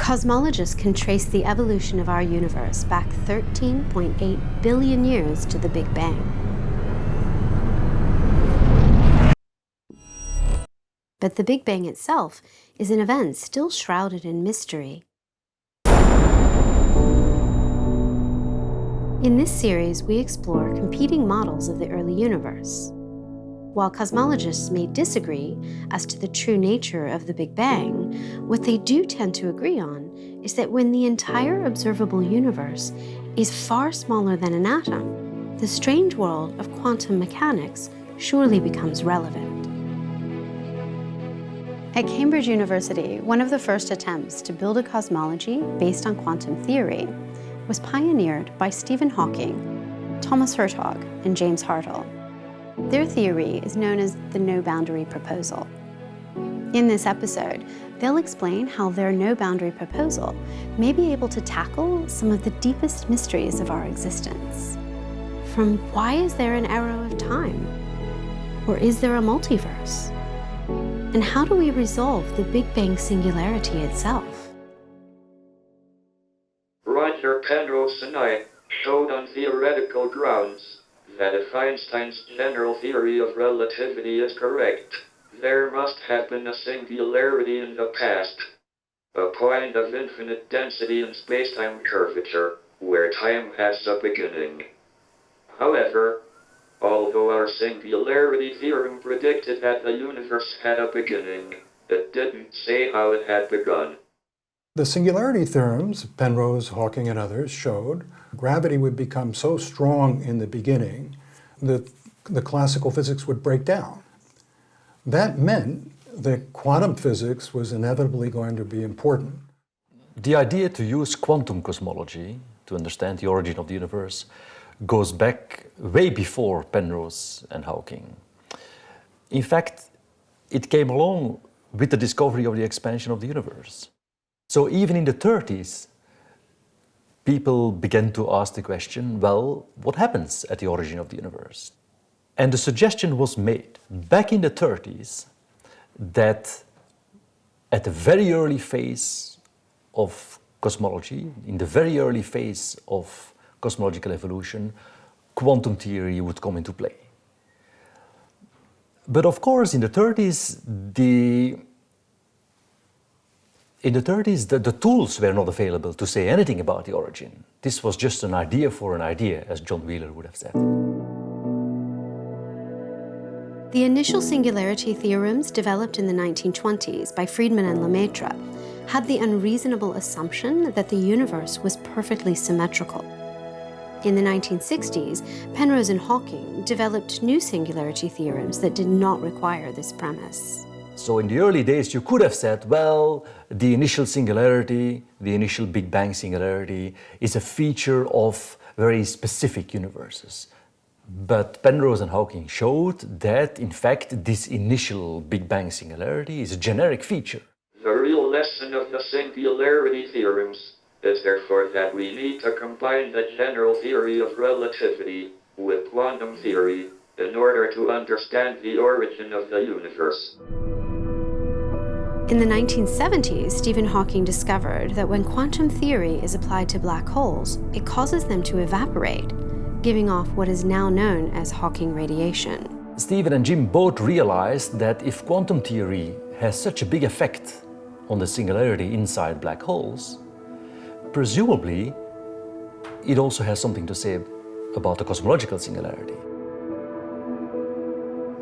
Cosmologists can trace the evolution of our universe back 13.8 billion years to the Big Bang. But the Big Bang itself is an event still shrouded in mystery. In this series, we explore competing models of the early universe. While cosmologists may disagree as to the true nature of the Big Bang, what they do tend to agree on is that when the entire observable universe is far smaller than an atom, the strange world of quantum mechanics surely becomes relevant. At Cambridge University, one of the first attempts to build a cosmology based on quantum theory was pioneered by Stephen Hawking, Thomas Hertog, and James Hartle. Their theory is known as the no-boundary proposal. In this episode, they'll explain how their no-boundary proposal may be able to tackle some of the deepest mysteries of our existence. From why is there an arrow of time? Or is there a multiverse? And how do we resolve the Big Bang singularity itself? Penrose and I showed on theoretical grounds that if Einstein's general theory of relativity is correct, there must have been a singularity in the past, a point of infinite density in spacetime curvature, where time has a beginning. However, although our singularity theorem predicted that the universe had a beginning, it didn't say how it had begun. The singularity theorems, Penrose, Hawking, and others, showed gravity would become so strong in the beginning that the classical physics would break down. That meant that quantum physics was inevitably going to be important. The idea to use quantum cosmology to understand the origin of the universe goes back way before Penrose and Hawking. In fact, it came along with the discovery of the expansion of the universe. So even in the 30s, people began to ask the question, well, what happens at the origin of the universe? And the suggestion was made back in the 30s that at the very early phase of cosmology, in the very early phase of cosmological evolution, quantum theory would come into play. But of course, in the 30s, the tools were not available to say anything about the origin. This was just an idea for an idea, as John Wheeler would have said. The initial singularity theorems developed in the 1920s by Friedman and Lemaitre had the unreasonable assumption that the universe was perfectly symmetrical. In the 1960s, Penrose and Hawking developed new singularity theorems that did not require this premise. So in the early days, you could have said, well, the initial singularity, the initial Big Bang singularity, is a feature of very specific universes. But Penrose and Hawking showed that, in fact, this initial Big Bang singularity is a generic feature. The real lesson of the singularity theorems is therefore that we need to combine the general theory of relativity with quantum theory in order to understand the origin of the universe. In the 1970s, Stephen Hawking discovered that when quantum theory is applied to black holes, it causes them to evaporate, giving off what is now known as Hawking radiation. Stephen and Jim both realized that if quantum theory has such a big effect on the singularity inside black holes, presumably it also has something to say about the cosmological singularity.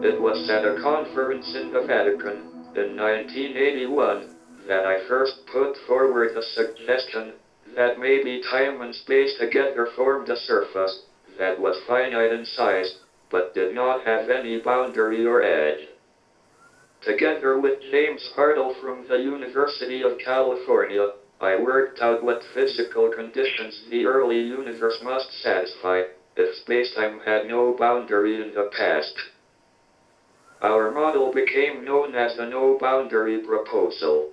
It was at a conference in the Vatican in 1981 that I first put forward the suggestion that maybe time and space together formed a surface that was finite in size but did not have any boundary or edge. Together with James Hartle from the University of California, I worked out what physical conditions the early universe must satisfy if spacetime had no boundary in the past. Our model became known as the no-boundary proposal.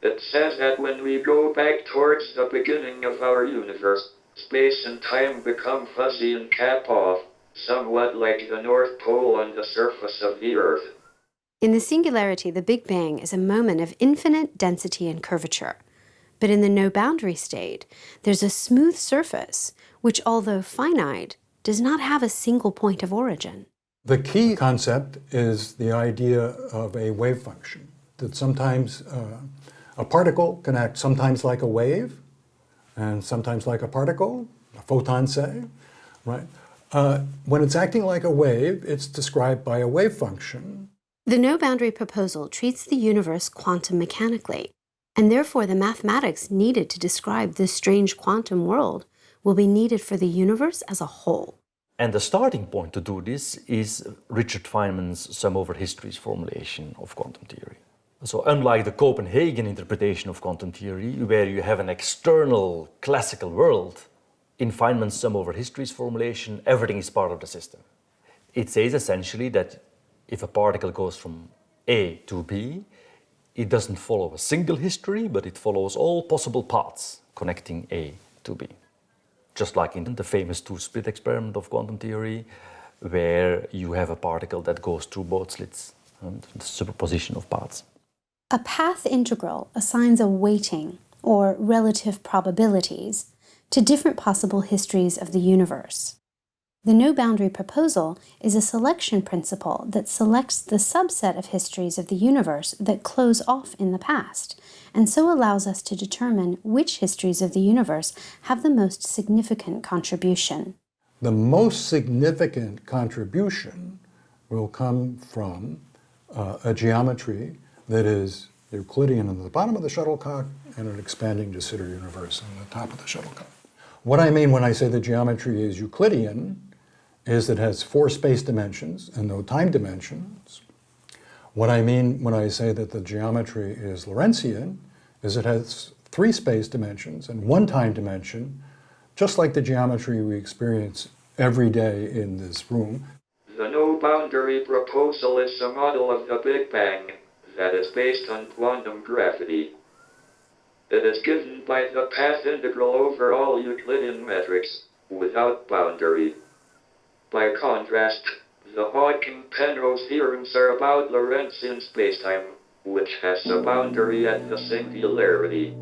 It says that when we go back towards the beginning of our universe, space and time become fuzzy and cap off, somewhat like the North Pole on the surface of the Earth. In the singularity, the Big Bang is a moment of infinite density and curvature. But in the no-boundary state, there's a smooth surface, which, although finite, does not have a single point of origin. The key concept is the idea of a wave function, that sometimes a particle can act sometimes like a wave and sometimes like a particle, a photon say, right? When it's acting like a wave, it's described by a wave function. The no-boundary proposal treats the universe quantum mechanically, and therefore the mathematics needed to describe this strange quantum world will be needed for the universe as a whole. And the starting point to do this is Richard Feynman's sum over histories formulation of quantum theory. So unlike the Copenhagen interpretation of quantum theory, where you have an external classical world, in Feynman's sum over histories formulation, everything is part of the system. It says essentially that if a particle goes from A to B, it doesn't follow a single history, but it follows all possible paths connecting A to B. Just like in the famous two-slit experiment of quantum theory, where you have a particle that goes through both slits, and the superposition of paths. A path integral assigns a weighting, or relative probabilities, to different possible histories of the universe. The no-boundary proposal is a selection principle that selects the subset of histories of the universe that close off in the past, and so allows us to determine which histories of the universe have the most significant contribution. The most significant contribution will come from a geometry that is Euclidean on the bottom of the shuttlecock and an expanding de Sitter universe on the top of the shuttlecock. What I mean when I say the geometry is Euclidean is that it has 4 space dimensions and no time dimensions. What I mean when I say that the geometry is Lorentzian is it has 3 space dimensions and 1 time dimension, just like the geometry we experience every day in this room. The no-boundary proposal is a model of the Big Bang that is based on quantum gravity. It is given by the path integral over all Euclidean metrics, without boundary. By contrast, the Hawking-Penrose theorems are about Lorentzian spacetime, which has a boundary at the singularity.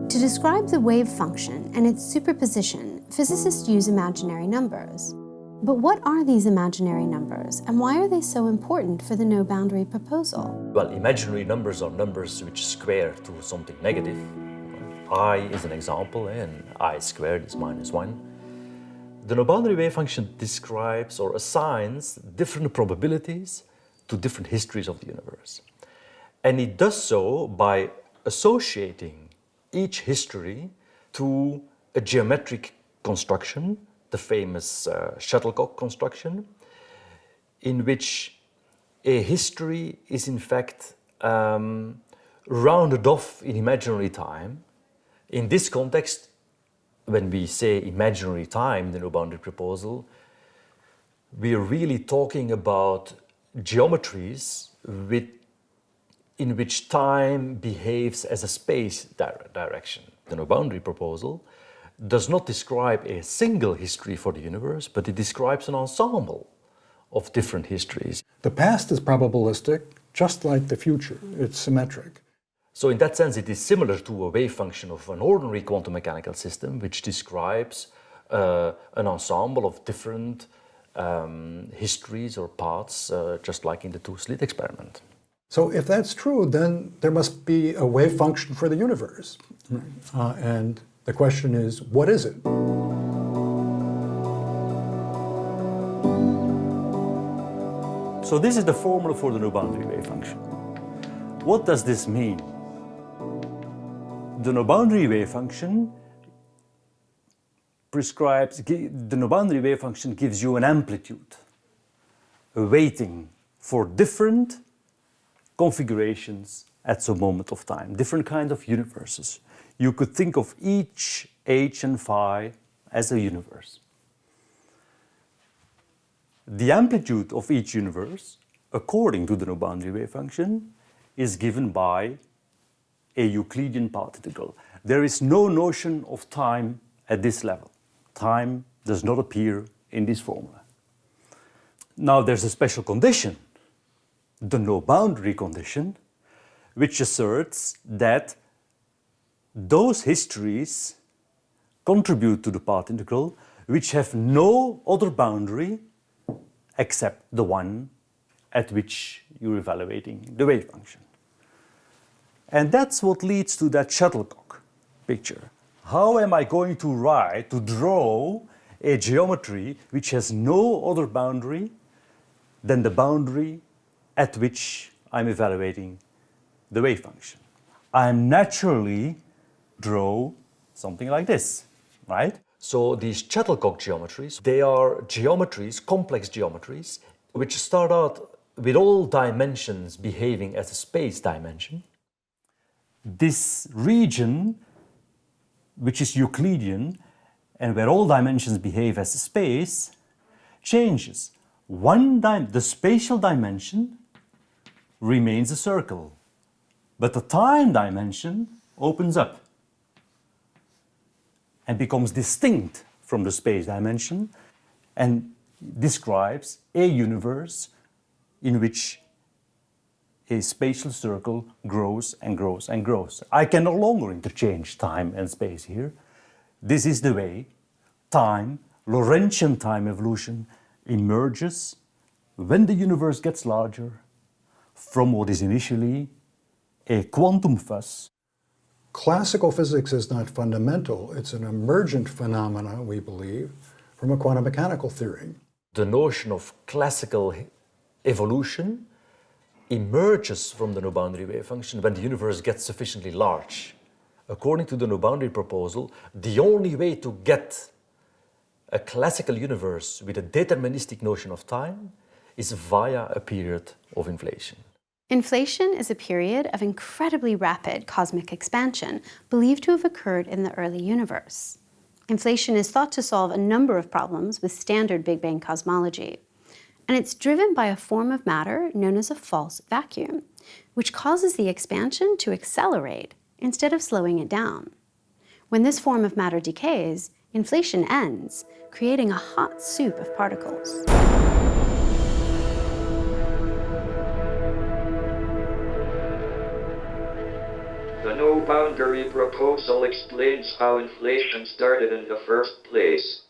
To describe the wave function and its superposition, physicists use imaginary numbers. But what are these imaginary numbers, and why are they so important for the no-boundary proposal? Well, imaginary numbers are numbers which square to something negative. I is an example, and I squared is -1. The no-boundary wave function describes or assigns different probabilities to different histories of the universe. And it does so by associating each history to a geometric construction, the famous shuttlecock construction, in which a history is in fact rounded off in imaginary time. In this context, when we say imaginary time, the no-boundary proposal, we are really talking about geometries in which time behaves as a space direction. The no-boundary proposal does not describe a single history for the universe, but it describes an ensemble of different histories. The past is probabilistic, just like the future. It's symmetric. So in that sense, it is similar to a wave function of an ordinary quantum mechanical system, which describes an ensemble of different histories or paths, just like in the two-slit experiment. So if that's true, then there must be a wave function for the universe. And the question is, what is it? So this is the formula for the no-boundary wave function. What does this mean? The no-boundary wave function gives you an amplitude, a weighting for different configurations at some moment of time, different kinds of universes. You could think of each h and phi as a universe. The amplitude of each universe, according to the no-boundary wave function, is given by a Euclidean path integral. There is no notion of time at this level. Time does not appear in this formula. Now there's a special condition, the no-boundary condition, which asserts that those histories contribute to the path integral which have no other boundary except the one at which you're evaluating the wave function. And that's what leads to that shuttlecock picture. How am I going to draw a geometry which has no other boundary than the boundary at which I'm evaluating the wave function? I naturally draw something like this, right? So these shuttlecock geometries, they are geometries, complex geometries, which start out with all dimensions behaving as a space dimension. This region, which is Euclidean, and where all dimensions behave as a space, changes. The spatial dimension remains a circle, but the time dimension opens up and becomes distinct from the space dimension and describes a universe in which a spatial circle grows and grows and grows. I can no longer interchange time and space here. This is the way time, Lorentzian time evolution, emerges when the universe gets larger from what is initially a quantum fuzz. Classical physics is not fundamental. It's an emergent phenomena, we believe, from a quantum mechanical theory. The notion of classical evolution emerges from the no-boundary wave function when the universe gets sufficiently large. According to the no-boundary proposal, the only way to get a classical universe with a deterministic notion of time is via a period of inflation. Inflation is a period of incredibly rapid cosmic expansion, believed to have occurred in the early universe. Inflation is thought to solve a number of problems with standard Big Bang cosmology, and it's driven by a form of matter known as a false vacuum, which causes the expansion to accelerate instead of slowing it down. When this form of matter decays, inflation ends, creating a hot soup of particles. The no-boundary proposal explains how inflation started in the first place.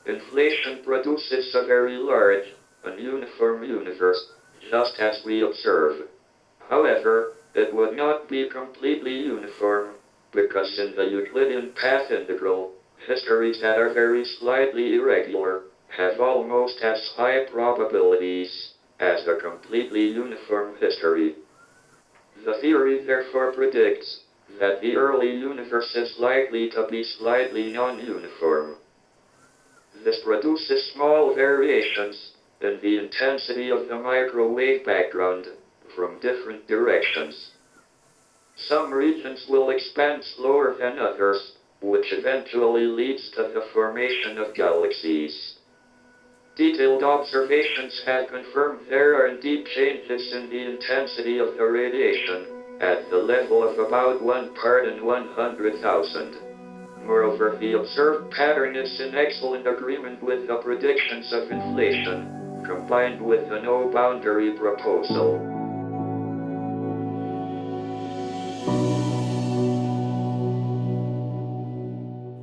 Inflation produces a very large, ununiform universe, just as we observe. However, it would not be completely uniform, because in the Euclidean path integral, histories that are very slightly irregular have almost as high probabilities as the completely uniform history. The theory therefore predicts that the early universe is likely to be slightly non-uniform. This produces small variations in the intensity of the microwave background from different directions. Some regions will expand slower than others, which eventually leads to the formation of galaxies. Detailed observations had confirmed there are indeed changes in the intensity of the radiation at the level of about 1 part in 100,000. Moreover, the observed pattern is in excellent agreement with the predictions of inflation, combined with the no-boundary proposal.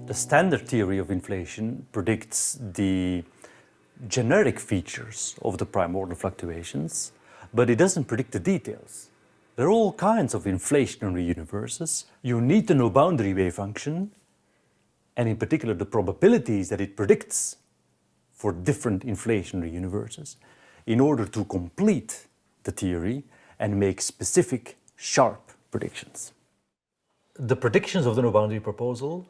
The standard theory of inflation predicts the generic features of the primordial fluctuations, but it doesn't predict the details. There are all kinds of inflationary universes. You need the no-boundary wave function, and in particular the probabilities that it predicts for different inflationary universes, in order to complete the theory and make specific, sharp predictions. The predictions of the no-boundary proposal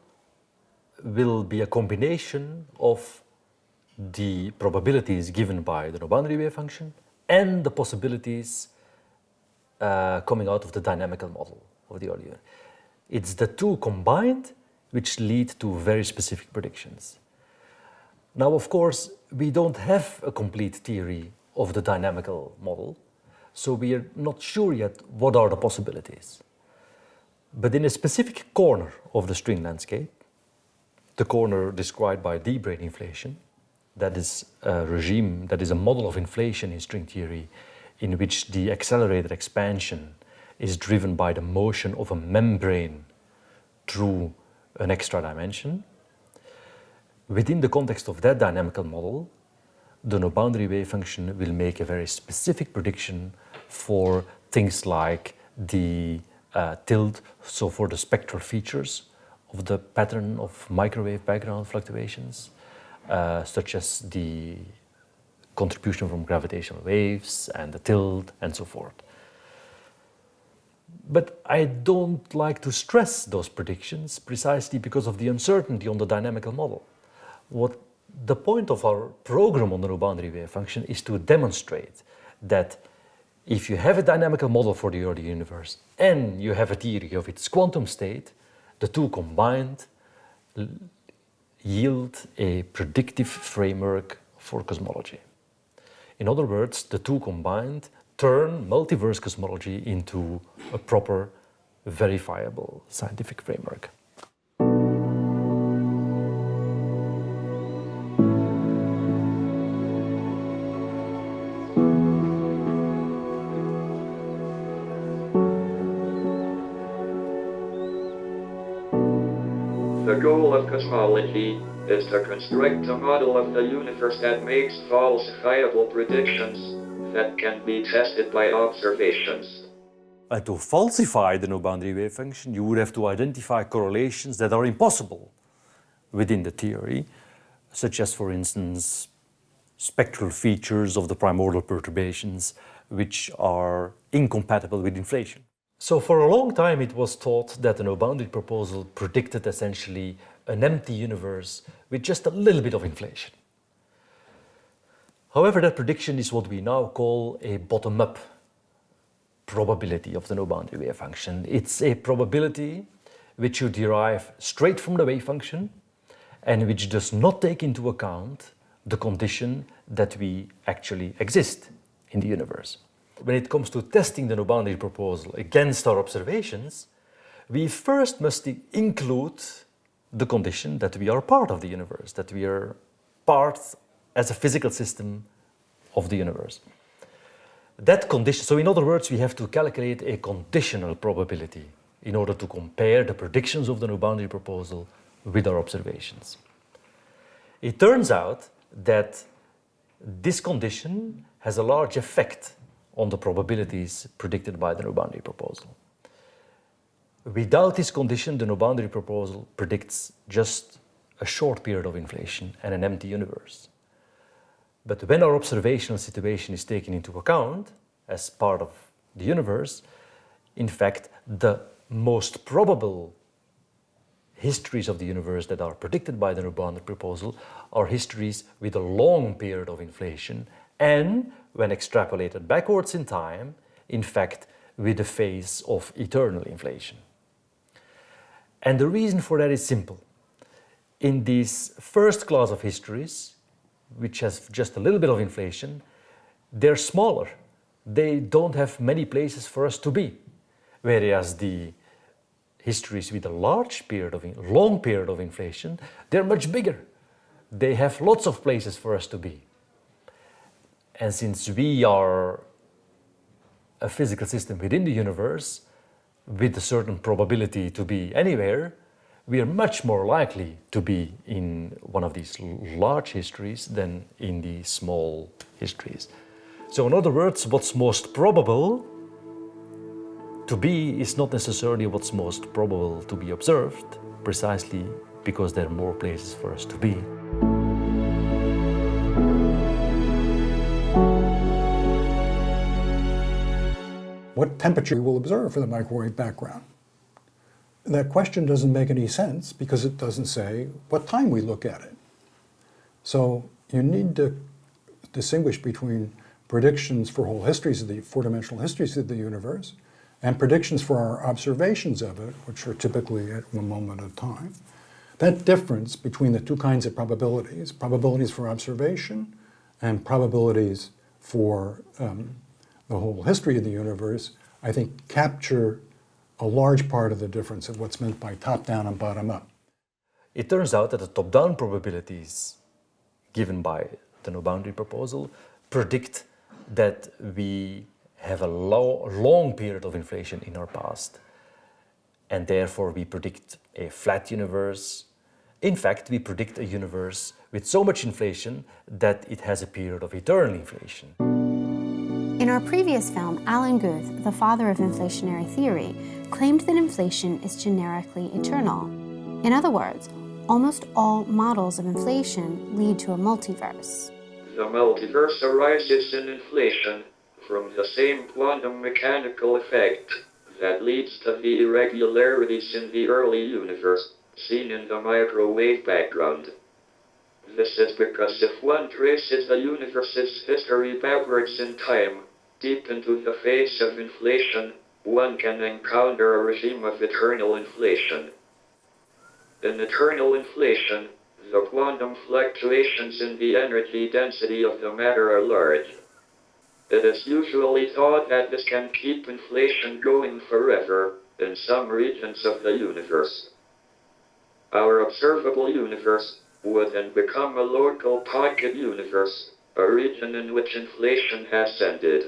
will be a combination of the probabilities given by the no-boundary wave function and the possibilities coming out of the dynamical model of the earlier. It's the two combined which lead to very specific predictions. Now, of course, we don't have a complete theory of the dynamical model, so we are not sure yet what are the possibilities. But in a specific corner of the string landscape, the corner described by D-brain inflation, that is a regime, that is a model of inflation in string theory in which the accelerated expansion is driven by the motion of a membrane through an extra dimension. Within the context of that dynamical model, the no-boundary wave function will make a very specific prediction for things like the tilt, so for the spectral features of the pattern of microwave background fluctuations, such as the contribution from gravitational waves and the tilt and so forth. But I don't like to stress those predictions precisely because of the uncertainty on the dynamical model. What the point of our program on the no-boundary wave function is to demonstrate that if you have a dynamical model for the early universe and you have a theory of its quantum state, the two combined yield a predictive framework for cosmology. In other words, the two combined turn multiverse cosmology into a proper, verifiable scientific framework. The goal of cosmology is to construct a model of the universe that makes falsifiable predictions that can be tested by observations. And to falsify the no-boundary wave function, you would have to identify correlations that are impossible within the theory, such as, for instance, spectral features of the primordial perturbations, which are incompatible with inflation. So for a long time it was thought that the no-boundary proposal predicted essentially an empty universe with just a little bit of inflation. However, that prediction is what we now call a bottom-up probability of the no-boundary wave function. It's a probability which you derive straight from the wave function and which does not take into account the condition that we actually exist in the universe. When it comes to testing the no-boundary proposal against our observations, we first must include the condition that we are part of the universe, that we are part as a physical system of the universe. That condition, so in other words, we have to calculate a conditional probability in order to compare the predictions of the no-boundary proposal with our observations. It turns out that this condition has a large effect on the probabilities predicted by the no-boundary proposal. Without this condition, the no-boundary proposal predicts just a short period of inflation and an empty universe. But when our observational situation is taken into account as part of the universe, in fact, the most probable histories of the universe that are predicted by the no-boundary proposal are histories with a long period of inflation and, when extrapolated backwards in time, in fact, with a phase of eternal inflation. And the reason for that is simple. In these first class of histories, which has just a little bit of inflation, they're smaller. They don't have many places for us to be. Whereas the histories with a long period of inflation, they're much bigger. They have lots of places for us to be. And since we are a physical system within the universe, with a certain probability to be anywhere, we are much more likely to be in one of these large histories than in the small histories. So in other words, what's most probable to be is not necessarily what's most probable to be observed, precisely because there are more places for us to be. What temperature we will observe for the microwave background? That question doesn't make any sense because it doesn't say what time we look at it. So you need to distinguish between predictions for whole histories of the four-dimensional histories of the universe and predictions for our observations of it, which are typically at one moment of time. That difference between the two kinds of probabilities, probabilities for observation and probabilities for the whole history of the universe, I think capture a large part of the difference of what's meant by top-down and bottom-up. It turns out that the top-down probabilities given by the no-boundary proposal predict that we have a long period of inflation in our past. and therefore we predict a flat universe. In fact, we predict a universe with so much inflation that it has a period of eternal inflation. In our previous film, Alan Guth, the father of inflationary theory, claimed that inflation is generically eternal. In other words, almost all models of inflation lead to a multiverse. The multiverse arises in inflation from the same quantum mechanical effect that leads to the irregularities in the early universe seen in the microwave background. This is because if one traces the universe's history backwards in time, deep into the face of inflation, one can encounter a regime of eternal inflation. In eternal inflation, the quantum fluctuations in the energy density of the matter are large. It is usually thought that this can keep inflation going forever in some regions of the universe. Our observable universe would then become a local pocket universe, a region in which inflation has ended.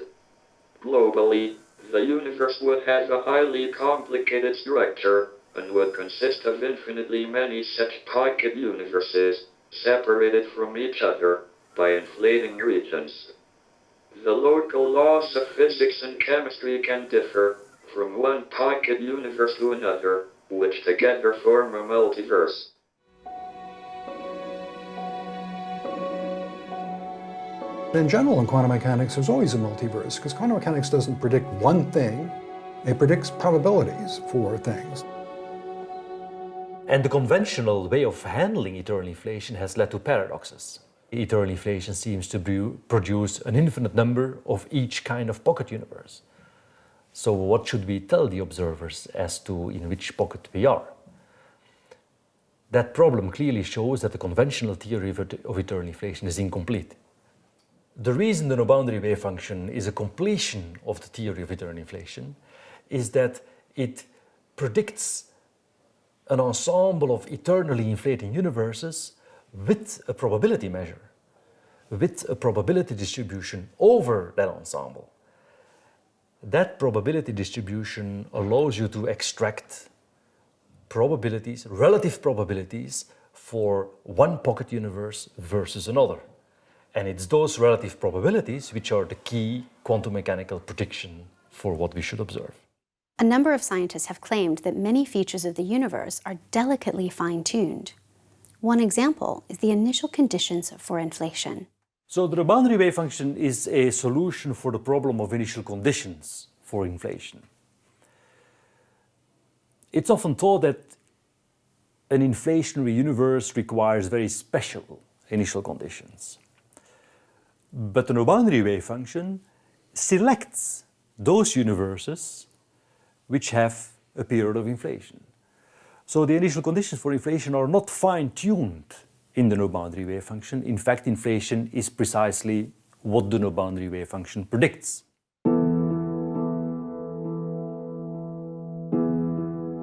Globally, the universe would have a highly complicated structure and would consist of infinitely many such pocket universes, separated from each other by inflating regions. The local laws of physics and chemistry can differ from one pocket universe to another, which together form a multiverse. In general, in quantum mechanics, there's always a multiverse, because quantum mechanics doesn't predict one thing, it predicts probabilities for things. And the conventional way of handling eternal inflation has led to paradoxes. Eternal inflation seems to produce an infinite number of each kind of pocket universe. So what should we tell the observers as to in which pocket we are? That problem clearly shows that the conventional theory of eternal inflation is incomplete. The reason the no-boundary wave function is a completion of the theory of eternal inflation is that it predicts an ensemble of eternally inflating universes with a probability measure, with a probability distribution over that ensemble. That probability distribution allows you to extract probabilities, relative probabilities, for one pocket universe versus another. And it's those relative probabilities which are the key quantum mechanical prediction for what we should observe. A number of scientists have claimed that many features of the universe are delicately fine-tuned. One example is the initial conditions for inflation. So the boundary wave function is a solution for the problem of initial conditions for inflation. It's often thought that an inflationary universe requires very special initial conditions. But the no-boundary wave function selects those universes which have a period of inflation. So the initial conditions for inflation are not fine-tuned in the no-boundary wave function. In fact, inflation is precisely what the no-boundary wave function predicts.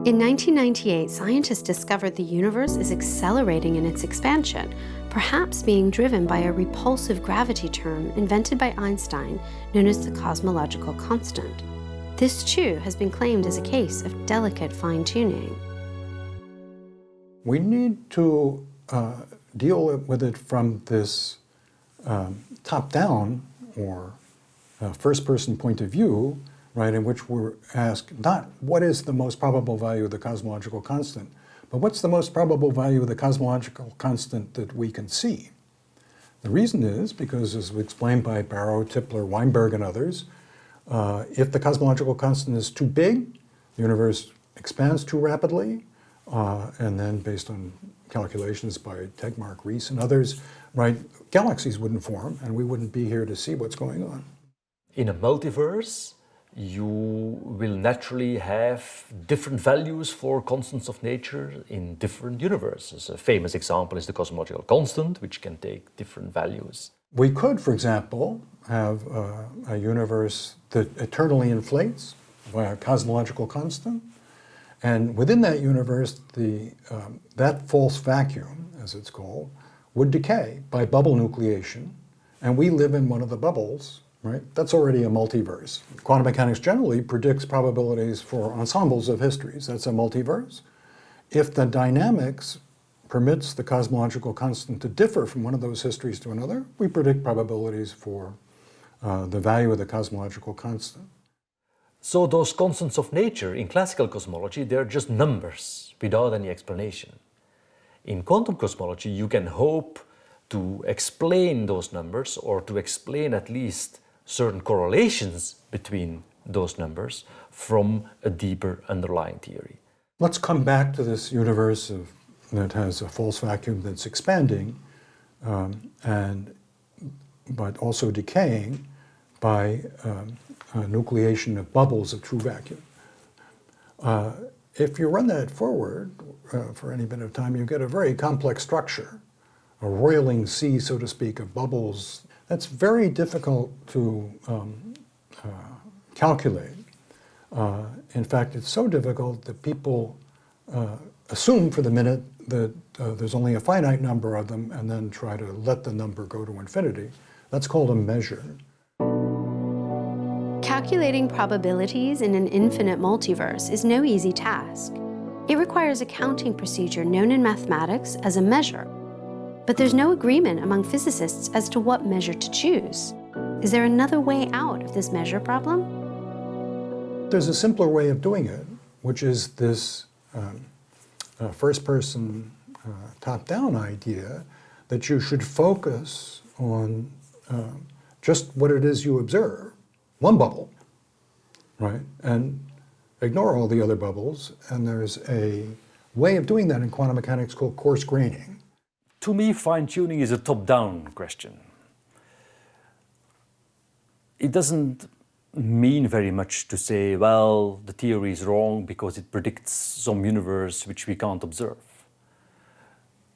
In 1998, scientists discovered the universe is accelerating in its expansion, perhaps being driven by a repulsive gravity term invented by Einstein known as the Cosmological Constant. This, too, has been claimed as a case of delicate fine-tuning. We need to deal with it from this top-down or first-person point of view, right, in which we're asked not what is the most probable value of the cosmological constant, but what's the most probable value of the cosmological constant that we can see. The reason is because, as explained by Barrow, Tipler, Weinberg, and others, if the cosmological constant is too big, the universe expands too rapidly, and then based on calculations by Tegmark, Rees, and others, right, galaxies wouldn't form, and we wouldn't be here to see what's going on. In a multiverse, you will naturally have different values for constants of nature in different universes. A famous example is the cosmological constant, which can take different values. We could, for example, have a universe that eternally inflates via a cosmological constant, and within that universe, that false vacuum, as it's called, would decay by bubble nucleation, and we live in one of the bubbles, right? That's already a multiverse. Quantum mechanics generally predicts probabilities for ensembles of histories. That's a multiverse. If the dynamics permits the cosmological constant to differ from one of those histories to another, we predict probabilities for the value of the cosmological constant. So those constants of nature in classical cosmology, they're just numbers without any explanation. In quantum cosmology, you can hope to explain those numbers or to explain at least certain correlations between those numbers from a deeper underlying theory. Let's come back to this universe that has a false vacuum that's expanding, but also decaying by nucleation of bubbles of true vacuum. If you run that forward for any bit of time, you get a very complex structure, a roiling sea, so to speak, of bubbles. That's very difficult to calculate. In fact, it's so difficult that people assume for the minute that there's only a finite number of them and then try to let the number go to infinity. That's called a measure. Calculating probabilities in an infinite multiverse is no easy task. It requires a counting procedure known in mathematics as a measure. But there's no agreement among physicists as to what measure to choose. Is there another way out of this measure problem? There's a simpler way of doing it, which is this first-person top-down idea that you should focus on just what it is you observe, one bubble, right? And ignore all the other bubbles. And there's a way of doing that in quantum mechanics called coarse graining. To me, fine-tuning is a top-down question. It doesn't mean very much to say, well, the theory is wrong because it predicts some universe which we can't observe.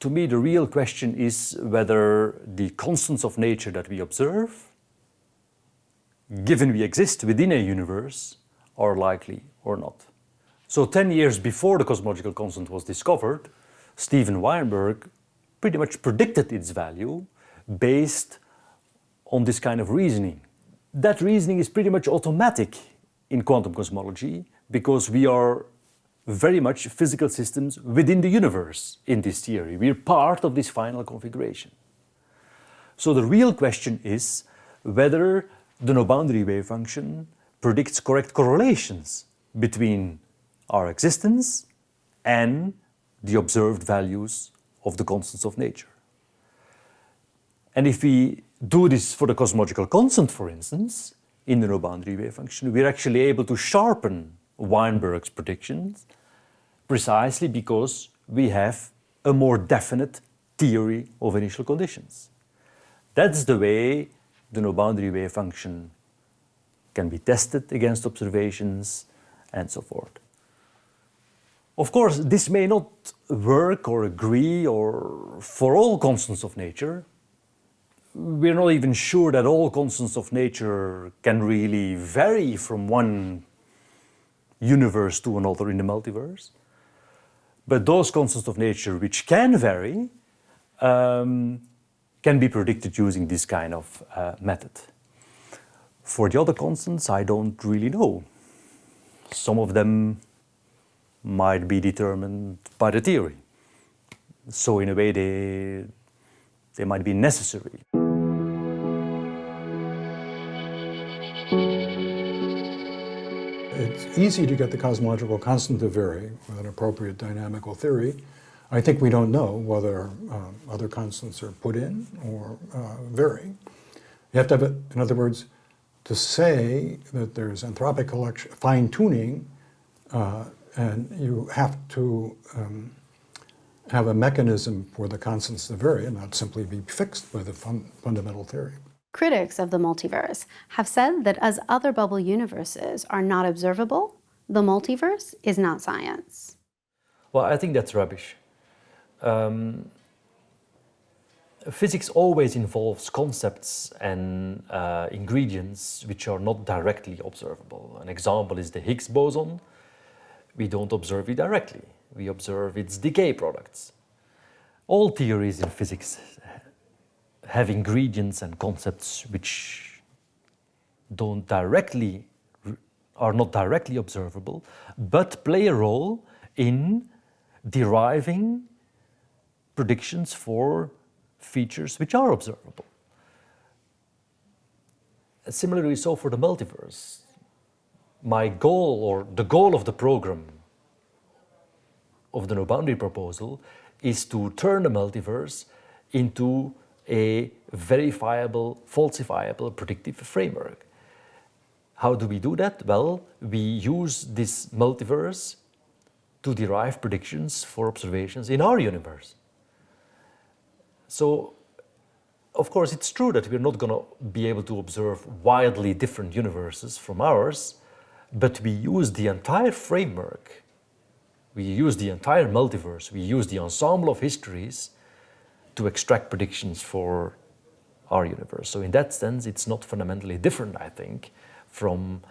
To me, the real question is whether the constants of nature that we observe, given we exist within a universe, are likely or not. So 10 years before the cosmological constant was discovered, Steven Weinberg pretty much predicted its value based on this kind of reasoning. That reasoning is pretty much automatic in quantum cosmology because we are very much physical systems within the universe in this theory. We're part of this final configuration. So the real question is whether the no-boundary wave function predicts correct correlations between our existence and the observed values of the constants of nature. And if we do this for the cosmological constant, for instance, in the no-boundary wave function, we're actually able to sharpen Weinberg's predictions precisely because we have a more definite theory of initial conditions. That's the way the no-boundary wave function can be tested against observations and so forth. Of course, this may not work or agree or for all constants of nature. We're not even sure that all constants of nature can really vary from one universe to another in the multiverse. But those constants of nature which can vary can be predicted using this kind of method. For the other constants, I don't really know. Some of them might be determined by the theory. So in a way, they might be necessary. It's easy to get the cosmological constant to vary with an appropriate dynamical theory. I think we don't know whether other constants are put in or vary. You have to have it, in other words, to say that there's anthropic collection, fine-tuning, and you have to have a mechanism for the constants to vary and not simply be fixed by the fundamental theory. Critics of the multiverse have said that as other bubble universes are not observable, the multiverse is not science. Well, I think that's rubbish. Physics always involves concepts and ingredients which are not directly observable. An example is the Higgs boson. We don't observe it directly. We observe its decay products. All theories in physics have ingredients and concepts which are not directly observable, but play a role in deriving predictions for features which are observable. Similarly, so for the multiverse, my goal, or the goal of the program of the no-boundary proposal, is to turn the multiverse into a verifiable, falsifiable, predictive framework. How do we do that? Well, we use this multiverse to derive predictions for observations in our universe. So, of course, it's true that we're not going to be able to observe wildly different universes from ours, but we use the entire framework, we use the entire multiverse, we use the ensemble of histories to extract predictions for our universe. So in that sense, it's not fundamentally different, I think, from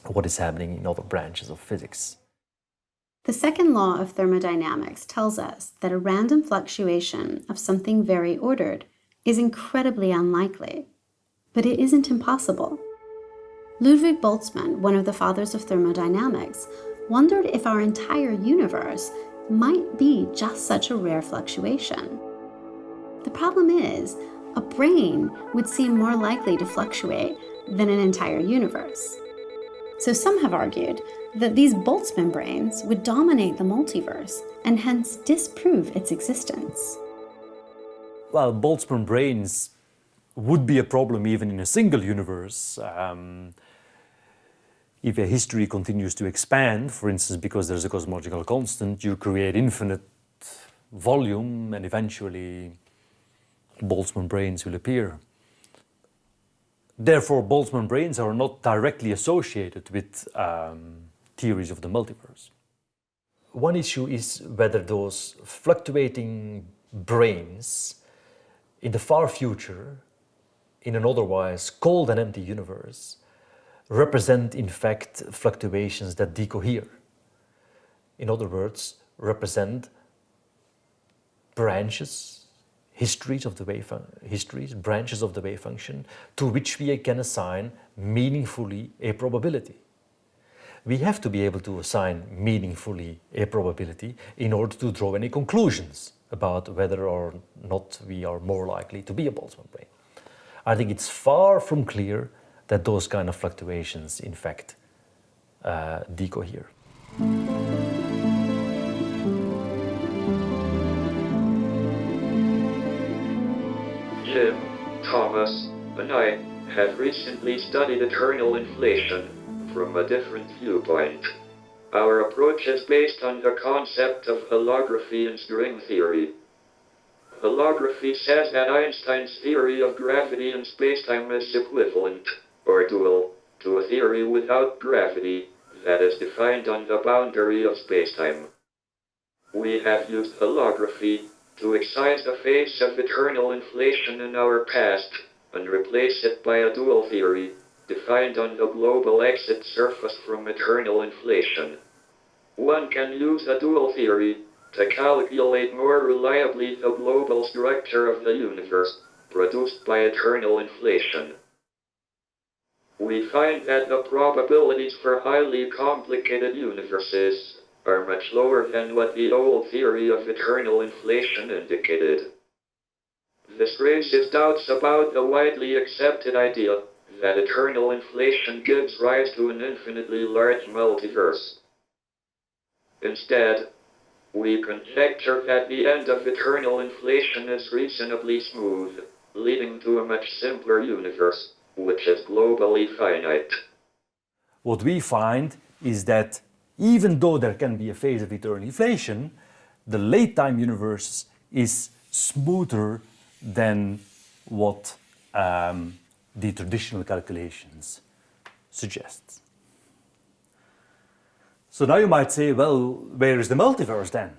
what is happening in other branches of physics. The second law of thermodynamics tells us that a random fluctuation of something very ordered is incredibly unlikely, but it isn't impossible. Ludwig Boltzmann, one of the fathers of thermodynamics, wondered if our entire universe might be just such a rare fluctuation. The problem is, a brain would seem more likely to fluctuate than an entire universe. So some have argued that these Boltzmann brains would dominate the multiverse and hence disprove its existence. Well, Boltzmann brains would be a problem even in a single universe. If a history continues to expand, for instance, because there's a cosmological constant, you create infinite volume and eventually Boltzmann brains will appear. Therefore, Boltzmann brains are not directly associated with theories of the multiverse. One issue is whether those fluctuating brains in the far future, in an otherwise cold and empty universe, represent in fact fluctuations that decohere. In other words, represent branches, branches of the wave function to which we can assign meaningfully a probability. We have to be able to assign meaningfully a probability in order to draw any conclusions about whether or not we are more likely to be a Boltzmann brain. I think it's far from clear that those kind of fluctuations, in fact, decohere. Jim, Thomas, and I have recently studied eternal inflation from a different viewpoint. Our approach is based on the concept of holography in string theory. Holography says that Einstein's theory of gravity in spacetime is equivalent, or dual, to a theory without gravity that is defined on the boundary of spacetime. We have used holography to excise the face of eternal inflation in our past and replace it by a dual theory defined on the global exit surface from eternal inflation. One can use a dual theory to calculate more reliably the global structure of the universe produced by eternal inflation. We find that the probabilities for highly complicated universes are much lower than what the old theory of eternal inflation indicated. This raises doubts about the widely accepted idea that eternal inflation gives rise to an infinitely large multiverse. Instead, we conjecture that the end of eternal inflation is reasonably smooth, leading to a much simpler universe, which is globally finite. What we find is that even though there can be a phase of eternal inflation, the late-time universe is smoother than what the traditional calculations suggest. So now you might say, well, where is the multiverse then?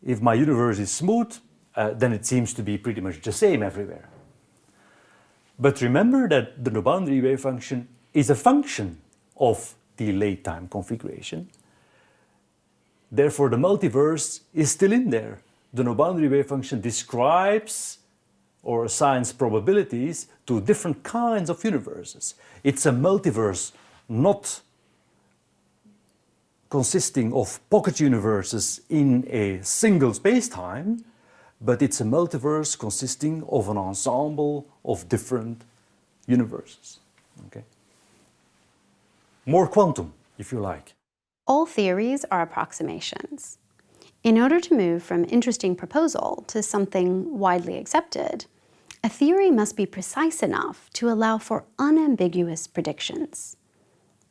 If my universe is smooth, then it seems to be pretty much the same everywhere. But remember that the no-boundary wave function is a function of the late-time configuration. Therefore, the multiverse is still in there. The no-boundary wave function describes or assigns probabilities to different kinds of universes. It's a multiverse not consisting of pocket universes in a single spacetime, but it's a multiverse consisting of an ensemble of different universes. Okay? More quantum, if you like. All theories are approximations. In order to move from interesting proposal to something widely accepted, a theory must be precise enough to allow for unambiguous predictions.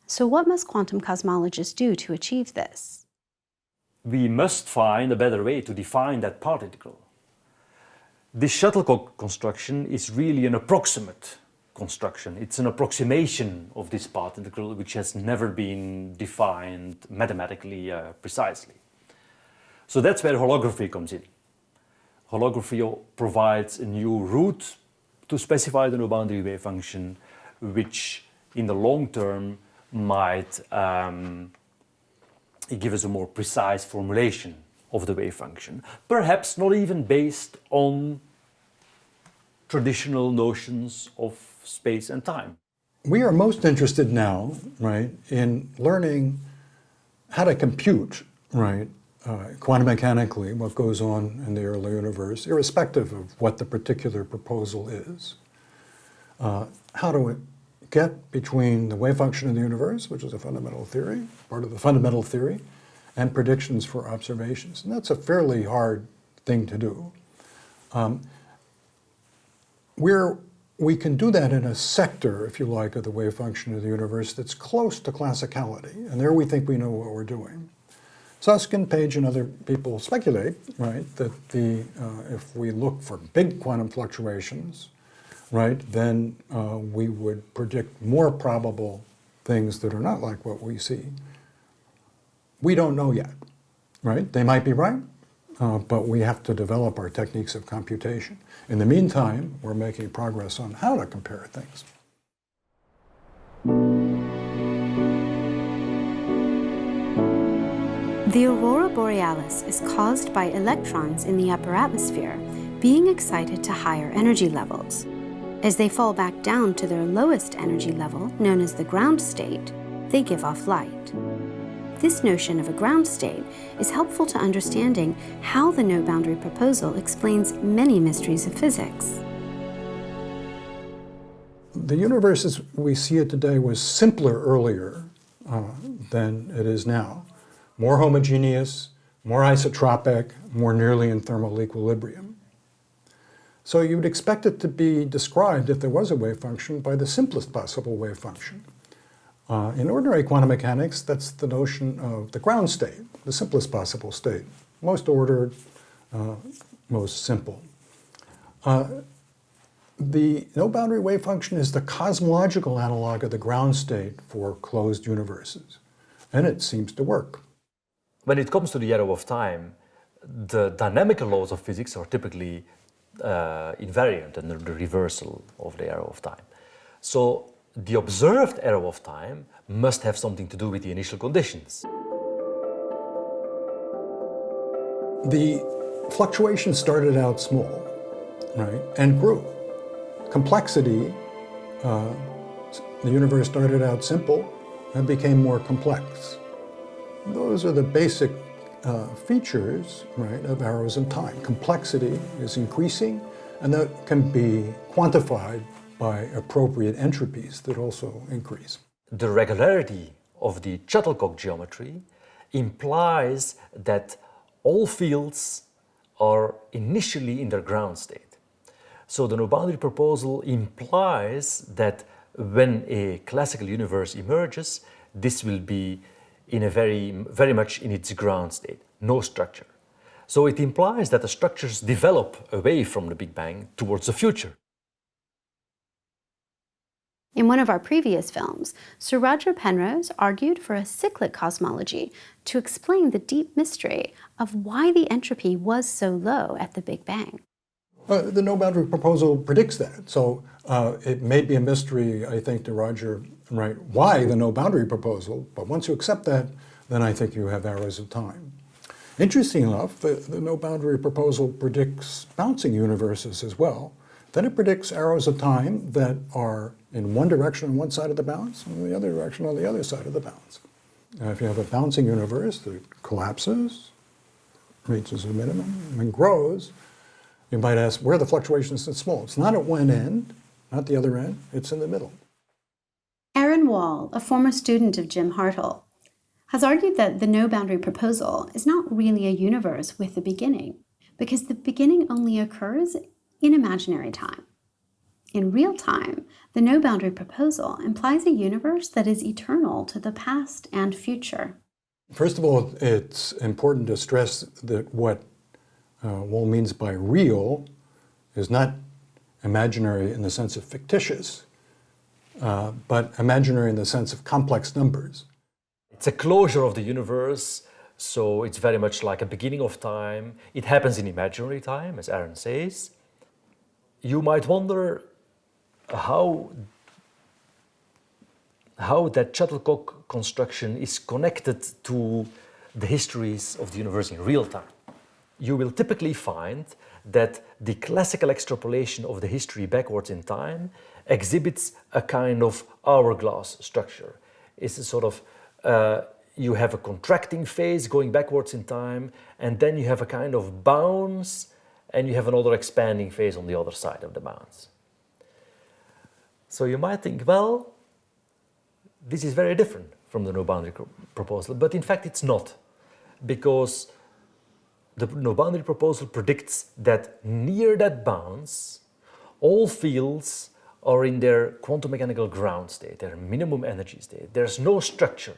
So what must quantum cosmologists do to achieve this? We must find a better way to define that part integral. This shuttlecock construction is really an approximate construction. It's an approximation of this part integral which has never been defined mathematically precisely. So that's where holography comes in. Holography provides a new route to specify the no-boundary wave function, which in the long term might give us a more precise formulation of the wave function, perhaps not even based on traditional notions of space and time. We are most interested now, right, in learning how to compute, right, quantum mechanically what goes on in the early universe, irrespective of what the particular proposal is. How to get between the wave function of the universe, which is a fundamental theory, part of the fundamental theory, and predictions for observations. And that's a fairly hard thing to do. We can do that in a sector, if you like, of the wave function of the universe that's close to classicality. And there we think we know what we're doing. Susskind, Page, and other people speculate, right, that if we look for big quantum fluctuations, right, then we would predict more probable things that are not like what we see. We don't know yet, right? They might be right, but we have to develop our techniques of computation. In the meantime, we're making progress on how to compare things. The Aurora Borealis is caused by electrons in the upper atmosphere being excited to higher energy levels. As they fall back down to their lowest energy level, known as the ground state, they give off light. This notion of a ground state is helpful to understanding how the no-boundary proposal explains many mysteries of physics. The universe as we see it today was simpler earlier than it is now. More homogeneous, more isotropic, more nearly in thermal equilibrium. So you would expect it to be described, if there was a wave function, by the simplest possible wave function. In ordinary quantum mechanics, that's the notion of the ground state, the simplest possible state, most ordered, most simple. The no-boundary wave function is the cosmological analog of the ground state for closed universes, and it seems to work. When it comes to the arrow of time, the dynamical laws of physics are typically invariant and the reversal of the arrow of time. So the observed arrow of time must have something to do with the initial conditions. The fluctuation started out small, right, and grew. Complexity, the universe started out simple and became more complex. Those are the basic features, right, of arrows in time. Complexity is increasing, and that can be quantified by appropriate entropies that also increase. The regularity of the shuttlecock geometry implies that all fields are initially in their ground state. So the no-boundary proposal implies that when a classical universe emerges, this will be in a very much in its ground state, no structure. So it implies that the structures develop away from the Big Bang towards the future. In one of our previous films, Sir Roger Penrose argued for a cyclic cosmology to explain the deep mystery of why the entropy was so low at the Big Bang. The no-boundary proposal predicts that. So it may be a mystery, I think, to Roger, right, why the no-boundary proposal, but once you accept that, then I think you have arrows of time. Interesting enough, the no-boundary proposal predicts bouncing universes as well, Then it predicts arrows of time that are in one direction on one side of the bounce and the other direction on the other side of the bounce. Now, if you have a bouncing universe that collapses, reaches a minimum, and grows, you might ask, where are the fluctuations so small? It's not at one end, not the other end, it's in the middle. Aaron Wall, a former student of Jim Hartle, has argued that the no-boundary proposal is not really a universe with a beginning, because the beginning only occurs in imaginary time. In real time, the no-boundary proposal implies a universe that is eternal to the past and future. First of all, it's important to stress that what Wall means by real is not imaginary in the sense of fictitious, but imaginary in the sense of complex numbers. It's a closure of the universe, so it's very much like a beginning of time. It happens in imaginary time, as Aaron says. You might wonder how that shuttlecock construction is connected to the histories of the universe in real time. You will typically find that the classical extrapolation of the history backwards in time exhibits a kind of hourglass structure. It's a sort of, you have a contracting phase going backwards in time, and then you have a kind of bounce, and you have another expanding phase on the other side of the bounce. So you might think, well, this is very different from the no-boundary proposal, but in fact it's not, because the no-boundary proposal predicts that near that bounce, all fields are in their quantum mechanical ground state, their minimum energy state. There's no structure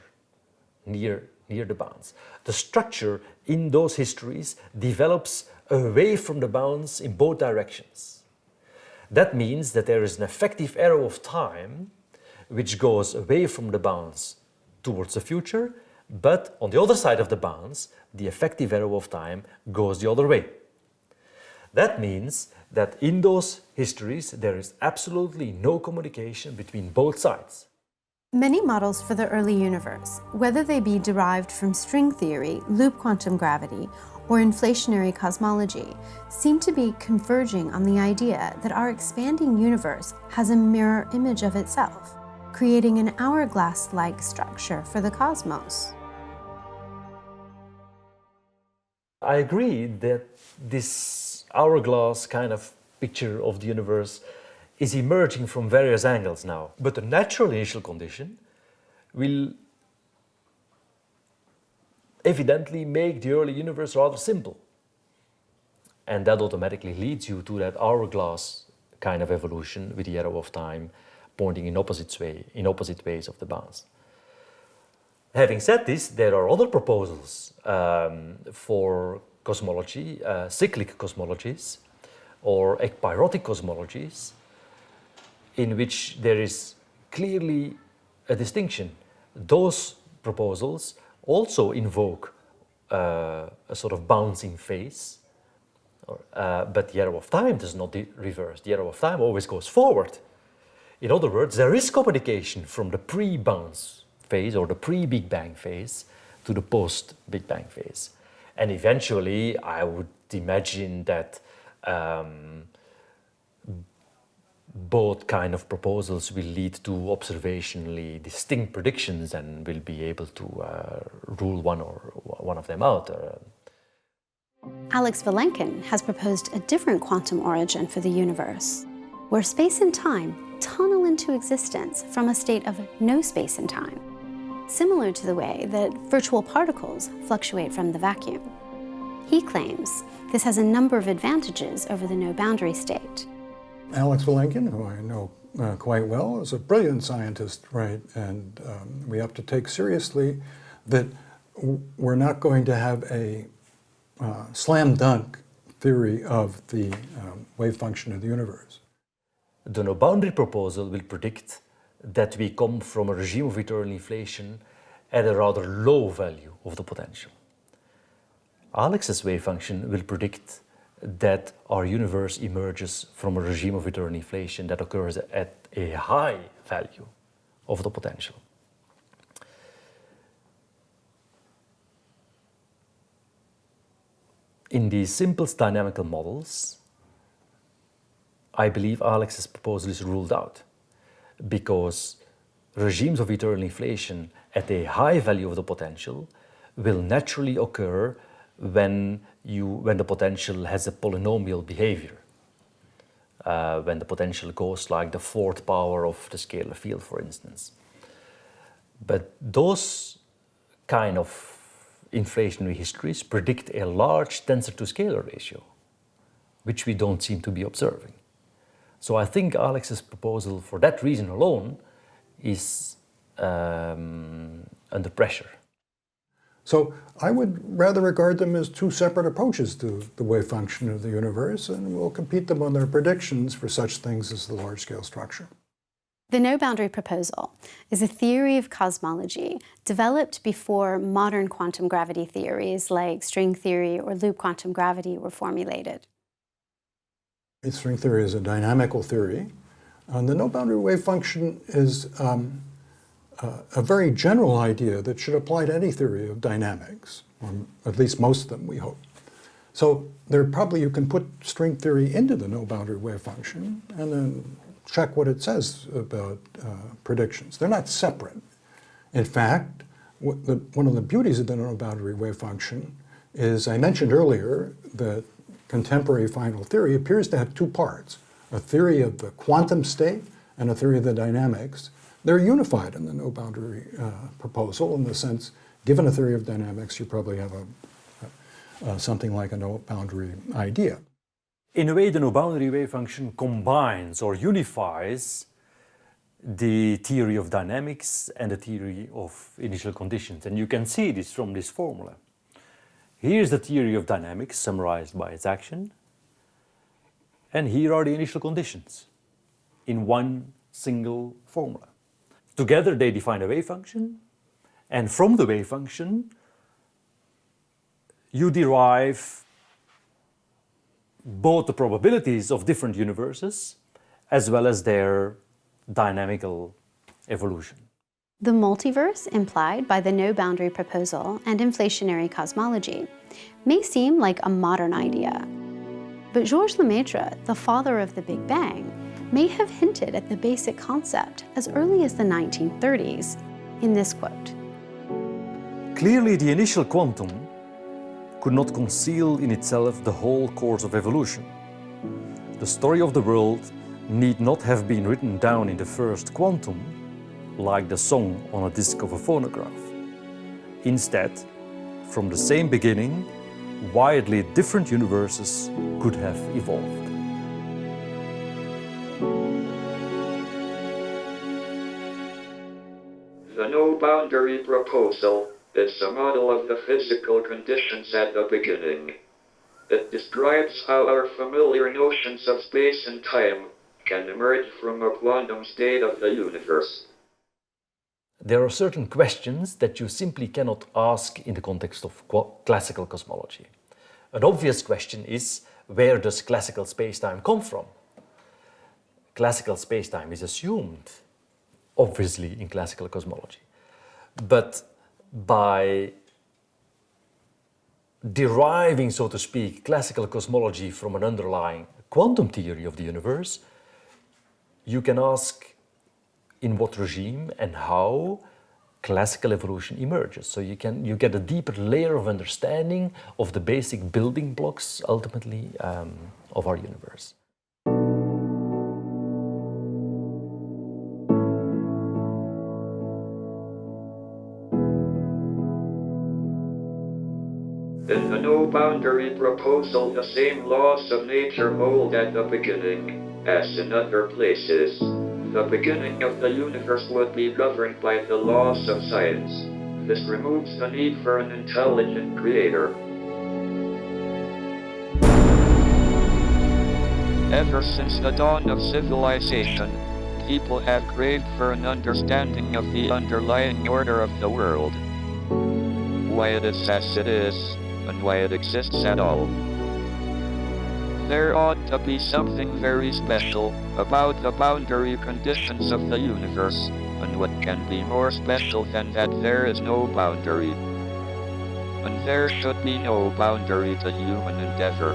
near the bounce. The structure in those histories develops away from the bounce in both directions. That means that there is an effective arrow of time which goes away from the bounce towards the future, but on the other side of the bounce, the effective arrow of time goes the other way. That means that in those histories, there is absolutely no communication between both sides. Many models for the early universe, whether they be derived from string theory, loop quantum gravity, or inflationary cosmology, seem to be converging on the idea that our expanding universe has a mirror image of itself, creating an hourglass-like structure for the cosmos. I agree that this hourglass kind of picture of the universe is emerging from various angles now. But the natural initial condition will evidently make the early universe rather simple. And that automatically leads you to that hourglass kind of evolution with the arrow of time pointing in opposite ways of the bounce. Having said this, there are other proposals for cosmology, cyclic cosmologies or ekpyrotic cosmologies, in which there is clearly a distinction. Those proposals also invoke a sort of bouncing phase, but the arrow of time does not reverse. The arrow of time always goes forward. In other words, there is communication from the pre-bounce phase or the pre-Big Bang phase to the post-Big Bang phase. And eventually, I would imagine that both kind of proposals will lead to observationally distinct predictions and will be able to rule one of them out. Alex Vilenkin has proposed a different quantum origin for the universe, where space and time tunnel into existence from a state of no space and time, similar to the way that virtual particles fluctuate from the vacuum. He claims this has a number of advantages over the no-boundary state. Alex Vilenkin, who I know quite well, is a brilliant scientist, right? And we have to take seriously that we're not going to have a slam dunk theory of the wave function of the universe. The no-boundary proposal will predict that we come from a regime of eternal inflation at a rather low value of the potential. Alex's wave function will predict that our universe emerges from a regime of eternal inflation that occurs at a high value of the potential. In these simplest dynamical models, I believe Alex's proposal is ruled out because regimes of eternal inflation at a high value of the potential will naturally occur when the potential has a polynomial behavior. When the potential goes like the fourth power of the scalar field, for instance. But those kind of inflationary histories predict a large tensor-to-scalar ratio, which we don't seem to be observing. So I think Alex's proposal, for that reason alone, is under pressure. So I would rather regard them as two separate approaches to the wave function of the universe, and we'll compete them on their predictions for such things as the large-scale structure. The no-boundary proposal is a theory of cosmology developed before modern quantum gravity theories like string theory or loop quantum gravity were formulated. String theory is a dynamical theory, and the no-boundary wave function is a very general idea that should apply to any theory of dynamics, or at least most of them, we hope. So you can put string theory into the no-boundary wave function and then check what it says about predictions. They're not separate. In fact, one of the beauties of the no-boundary wave function is, I mentioned earlier that contemporary final theory appears to have two parts, a theory of the quantum state and a theory of the dynamics. They're unified in the no-boundary proposal in the sense, given a theory of dynamics, you probably have something like a no-boundary idea. In a way, the no-boundary wave function combines or unifies the theory of dynamics and the theory of initial conditions. And you can see this from this formula. Here's the theory of dynamics summarized by its action. And here are the initial conditions in one single formula. Together they define a wave function, and from the wave function you derive both the probabilities of different universes as well as their dynamical evolution. The multiverse implied by the no-boundary proposal and inflationary cosmology may seem like a modern idea, but Georges Lemaitre, the father of the Big Bang, may have hinted at the basic concept as early as the 1930s in this quote. Clearly, the initial quantum could not conceal in itself the whole course of evolution. The story of the world need not have been written down in the first quantum, like the song on a disc of a phonograph. Instead, from the same beginning, widely different universes could have evolved. The no-boundary proposal is a model of the physical conditions at the beginning. It describes how our familiar notions of space and time can emerge from a quantum state of the universe. There are certain questions that you simply cannot ask in the context of classical cosmology. An obvious question is, where does classical spacetime come from? Classical spacetime is assumed, obviously, in classical cosmology. But by deriving, so to speak, classical cosmology from an underlying quantum theory of the universe, you can ask in what regime and how classical evolution emerges. So you get a deeper layer of understanding of the basic building blocks, ultimately, of our universe. In the no-boundary proposal, the same laws of nature hold at the beginning, as in other places. The beginning of the universe would be governed by the laws of science. This removes the need for an intelligent creator. Ever since the dawn of civilization, people have craved for an understanding of the underlying order of the world. Why it is as it is, and why it exists at all. There ought to be something very special about the boundary conditions of the universe, and what can be more special than that there is no boundary. And there should be no boundary to human endeavor.